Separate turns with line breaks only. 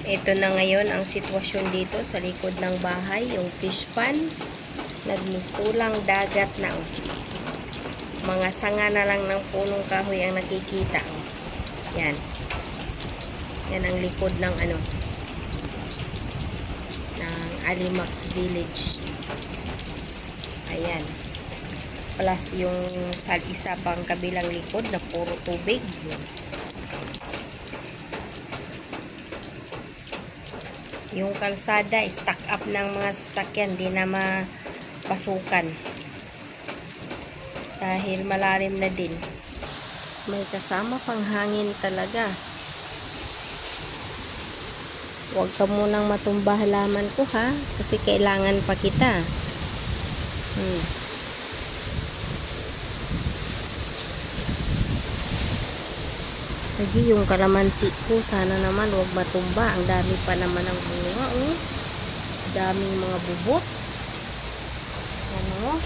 Ito na ngayon ang sitwasyon dito sa likod ng bahay, yung fish pan. Nagmistulang dagat na. Oh. Mga sanga na lang ng punong kahoy ang nakikita. Oh. Yan. Yan ang likod ng ng Alimax Village. Ayan. Plus yung sa isa pang kabilang likod na puro tubig. Yan. Yung kalsada, stack up ng mga sasakyan, di na mapasukan. Dahil malalim na din. May kasama pang hangin talaga. Huwag ka munang matumba halaman ko ha, kasi kailangan pa kita. Lagi yung kalamansi ko, sana naman huwag matumba. Ang dami pa naman ng bunga, oh. Daming mga bubot. Ano?